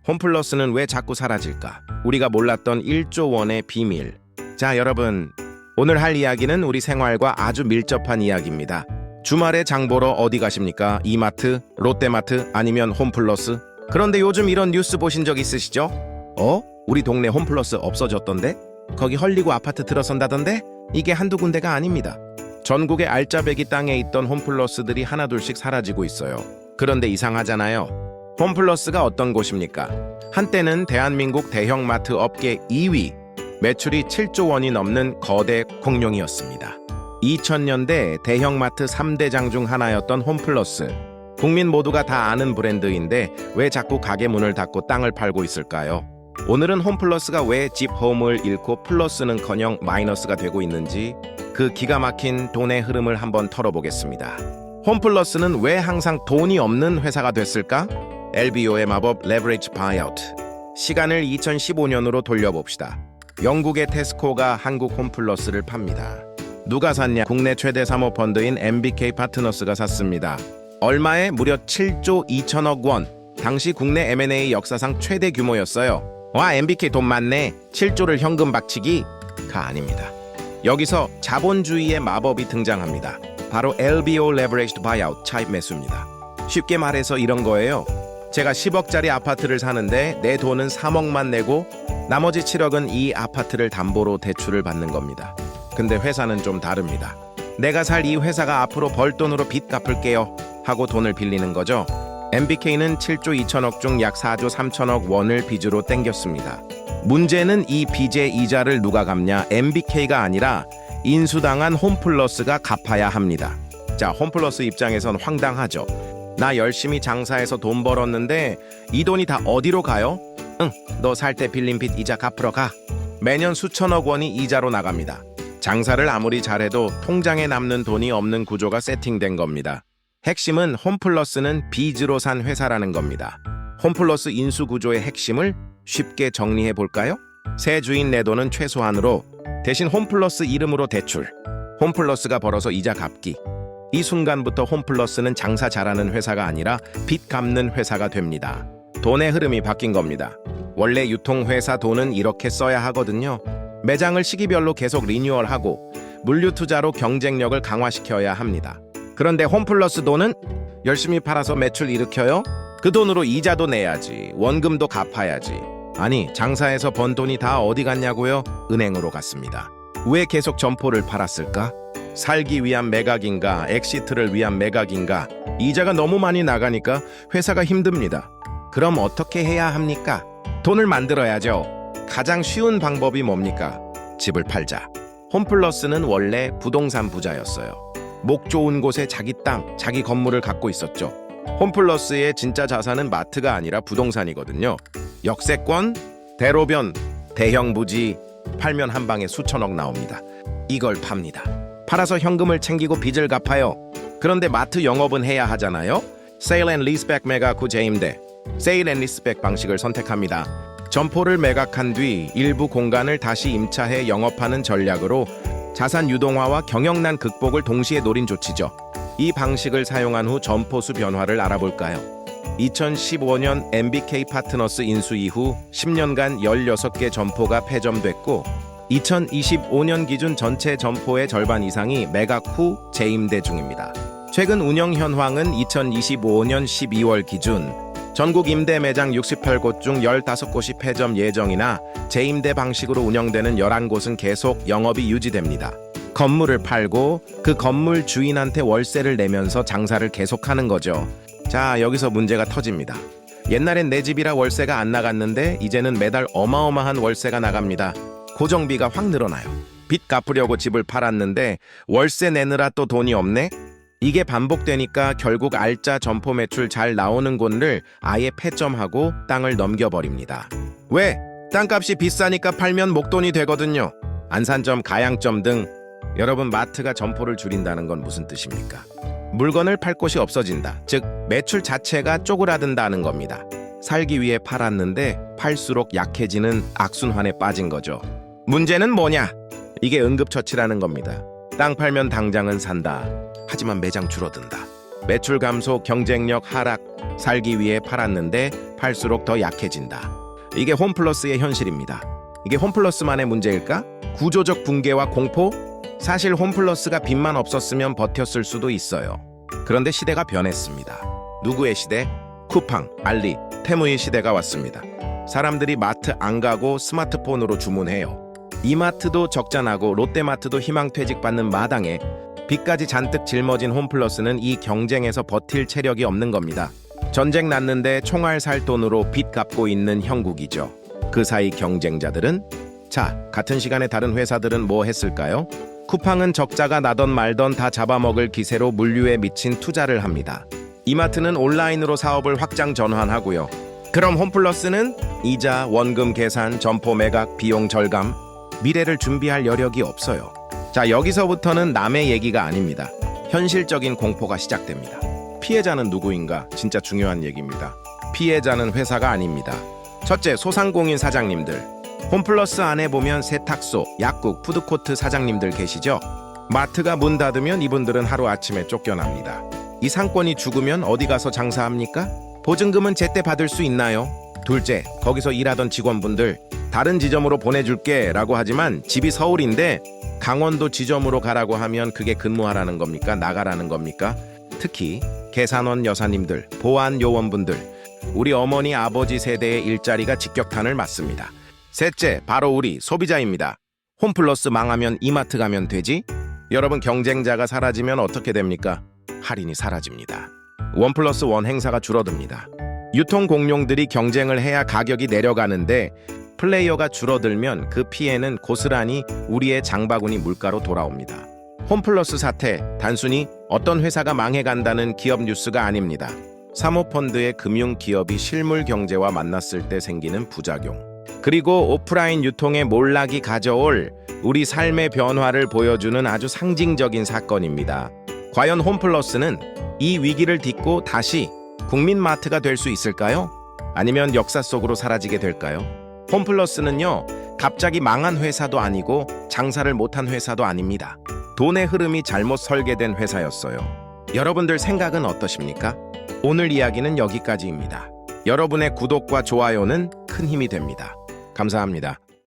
홈플러스는 왜 자꾸 사라질까? 우리가 몰랐던 1조 원의 비밀. 자, 여러분. 오늘 할 이야기는 우리 생활과 아주 밀접한 이야기입니다. 주말에 장 보러 어디 가십니까? 이마트, 롯데마트, 아니면 홈플러스? 그런데 요즘 이런 뉴스 보신 적 있으시죠? 우리 동네 홈플러스 없어졌던데? 거기 헐리고 아파트 들어선다던데? 이게 한두 군데가 아닙니다. 전국의 알짜배기 땅에 있던 홈플러스들이 하나둘씩 사라지고 있어요. 그런데 이상하잖아요. 홈플러스가 어떤 곳입니까? 한때는 대한민국 대형마트 업계 2위, 매출이 7조 원이 넘는 거대 공룡이었습니다. 2000년대 대형마트 3대장 중 하나였던 홈플러스. 국민 모두가 다 아는 브랜드인데 왜 자꾸 가게 문을 닫고 땅을 팔고 있을까요? 오늘은 홈플러스가 왜 집 홈을 잃고 플러스는커녕 마이너스가 되고 있는지 그 기가 막힌 돈의 흐름을 한번 털어보겠습니다. 홈플러스는 왜 항상 돈이 없는 회사가 됐을까? LBO의 마법 레버리지 바이아웃. 시간을 2015년으로 돌려봅시다. 영국의 테스코가 한국 홈플러스를 팝니다. 누가 샀냐? 국내 최대 사모펀드인 MBK 파트너스가 샀습니다. 얼마에? 무려 7조 2천억 원. 당시 국내 M&A 역사상 최대 규모였어요. 와, MBK 돈 많네. 7조를 현금 박치기가 아닙니다. 여기서 자본주의의 마법이 등장합니다. 바로 LBO Leveraged Buyout 차입 매수입니다. 쉽게 말해서 이런 거예요. 제가 10억짜리 아파트를 사는데 내 돈은 3억만 내고 나머지 7억은 이 아파트를 담보로 대출을 받는 겁니다. 근데 회사는 좀 다릅니다. 내가 살 이 회사가 앞으로 벌 돈으로 빚 갚을게요 하고 돈을 빌리는 거죠. MBK는 7조 2천억 중 약 4조 3천억 원을 빚으로 땡겼습니다. 문제는 이 빚의 이자를 누가 갚냐? MBK가 아니라 인수당한 홈플러스가 갚아야 합니다. 자, 홈플러스 입장에선 황당하죠. 나 열심히 장사해서 돈 벌었는데 이 돈이 다 어디로 가요? 너 살 때 빌린 빚 이자 갚으러 가. 매년 수천억 원이 이자로 나갑니다. 장사를 아무리 잘해도 통장에 남는 돈이 없는 구조가 세팅된 겁니다. 핵심은 홈플러스는 빚으로 산 회사라는 겁니다. 홈플러스 인수 구조의 핵심을 쉽게 정리해 볼까요? 새 주인 내 돈은 최소한으로, 대신 홈플러스 이름으로 대출, 홈플러스가 벌어서 이자 갚기. 이 순간부터 홈플러스는 장사 잘하는 회사가 아니라 빚 갚는 회사가 됩니다. 돈의 흐름이 바뀐 겁니다. 원래 유통회사 돈은 이렇게 써야 하거든요. 매장을 시기별로 계속 리뉴얼하고 물류 투자로 경쟁력을 강화시켜야 합니다. 그런데 홈플러스 돈은 열심히 팔아서 매출 일으켜요? 그 돈으로 이자도 내야지, 원금도 갚아야지. 아니, 장사해서 번 돈이 다 어디 갔냐고요? 은행으로 갔습니다. 왜 계속 점포를 팔았을까? 살기 위한 매각인가, 엑시트를 위한 매각인가? 이자가 너무 많이 나가니까 회사가 힘듭니다. 그럼 어떻게 해야 합니까? 돈을 만들어야죠. 가장 쉬운 방법이 뭡니까? 집을 팔자. 홈플러스는 원래 부동산 부자였어요. 목 좋은 곳에 자기 땅, 자기 건물을 갖고 있었죠. 홈플러스의 진짜 자산은 마트가 아니라 부동산이거든요. 역세권, 대로변, 대형 부지, 팔면 한 방에 수천억 나옵니다. 이걸 팝니다. 팔아서 현금을 챙기고 빚을 갚아요. 그런데 마트 영업은 해야 하잖아요. 세일 앤 리스백 매각 후 재임대, 세일 앤 리스백 방식을 선택합니다. 점포를 매각한 뒤 일부 공간을 다시 임차해 영업하는 전략으로 자산 유동화와 경영난 극복을 동시에 노린 조치죠. 이 방식을 사용한 후 점포수 변화를 알아볼까요? 2015년 MBK 파트너스 인수 이후 10년간 16개 점포가 폐점됐고 2025년 기준 전체 점포의 절반 이상이 매각 후 재임대 중입니다. 최근 운영 현황은 2025년 12월 기준 전국 임대 매장 68곳 중 15곳이 폐점 예정이나 재임대 방식으로 운영되는 11곳은 계속 영업이 유지됩니다. 건물을 팔고 그 건물 주인한테 월세를 내면서 장사를 계속하는 거죠. 자, 여기서 문제가 터집니다. 옛날엔 내 집이라 월세가 안 나갔는데 이제는 매달 어마어마한 월세가 나갑니다. 고정비가 확 늘어나요. 빚 갚으려고 집을 팔았는데 월세 내느라 또 돈이 없네? 이게 반복되니까 결국 알짜 점포 매출 잘 나오는 곳을 아예 폐점하고 땅을 넘겨버립니다. 왜? 땅값이 비싸니까 팔면 목돈이 되거든요. 안산점, 가양점 등. 여러분, 마트가 점포를 줄인다는 건 무슨 뜻입니까? 물건을 팔 곳이 없어진다. 즉, 매출 자체가 쪼그라든다는 겁니다. 살기 위해 팔았는데 팔수록 약해지는 악순환에 빠진 거죠. 문제는 뭐냐? 이게 응급처치라는 겁니다. 땅 팔면 당장은 산다. 하지만 매장 줄어든다. 매출 감소, 경쟁력 하락, 살기 위해 팔았는데 팔수록 더 약해진다. 이게 홈플러스의 현실입니다. 이게 홈플러스만의 문제일까? 구조적 붕괴와 공포? 사실 홈플러스가 빚만 없었으면 버텼을 수도 있어요. 그런데 시대가 변했습니다. 누구의 시대? 쿠팡, 알리, 테무의 시대가 왔습니다. 사람들이 마트 안 가고 스마트폰으로 주문해요. 이마트도 적자나고 롯데마트도 희망퇴직받는 마당에 빚까지 잔뜩 짊어진 홈플러스는 이 경쟁에서 버틸 체력이 없는 겁니다. 전쟁 났는데 총알 살 돈으로 빚 갚고 있는 형국이죠. 그 사이 경쟁자들은? 자, 같은 시간에 다른 회사들은 뭐 했을까요? 쿠팡은 적자가 나던 말던 다 잡아먹을 기세로 물류에 미친 투자를 합니다. 이마트는 온라인으로 사업을 확장 전환하고요. 그럼 홈플러스는 이자, 원금 계산, 점포 매각, 비용 절감, 미래를 준비할 여력이 없어요. 자, 여기서부터는 남의 얘기가 아닙니다. 현실적인 공포가 시작됩니다. 피해자는 누구인가? 진짜 중요한 얘기입니다. 피해자는 회사가 아닙니다. 첫째, 소상공인 사장님들. 홈플러스 안에 보면 세탁소, 약국, 푸드코트 사장님들 계시죠? 마트가 문 닫으면 이분들은 하루아침에 쫓겨납니다. 이 상권이 죽으면 어디 가서 장사합니까? 보증금은 제때 받을 수 있나요? 둘째, 거기서 일하던 직원분들 다른 지점으로 보내줄게 라고 하지만 집이 서울인데 강원도 지점으로 가라고 하면 그게 근무하라는 겁니까? 나가라는 겁니까? 특히 계산원 여사님들, 보안 요원분들, 우리 어머니 아버지 세대의 일자리가 직격탄을 맞습니다. 셋째, 바로 우리 소비자입니다. 홈플러스 망하면 이마트 가면 되지? 여러분, 경쟁자가 사라지면 어떻게 됩니까? 할인이 사라집니다. 1+1 행사가 줄어듭니다. 유통공룡들이 경쟁을 해야 가격이 내려가는데 플레이어가 줄어들면 그 피해는 고스란히 우리의 장바구니 물가로 돌아옵니다. 홈플러스 사태, 단순히 어떤 회사가 망해간다는 기업 뉴스가 아닙니다. 사모펀드의 금융기업이 실물 경제와 만났을 때 생기는 부작용, 그리고 오프라인 유통의 몰락이 가져올 우리 삶의 변화를 보여주는 아주 상징적인 사건입니다. 과연 홈플러스는 이 위기를 딛고 다시 국민마트가 될 수 있을까요? 아니면 역사 속으로 사라지게 될까요? 홈플러스는요, 갑자기 망한 회사도 아니고 장사를 못한 회사도 아닙니다. 돈의 흐름이 잘못 설계된 회사였어요. 여러분들 생각은 어떠십니까? 오늘 이야기는 여기까지입니다. 여러분의 구독과 좋아요는 큰 힘이 됩니다. 감사합니다.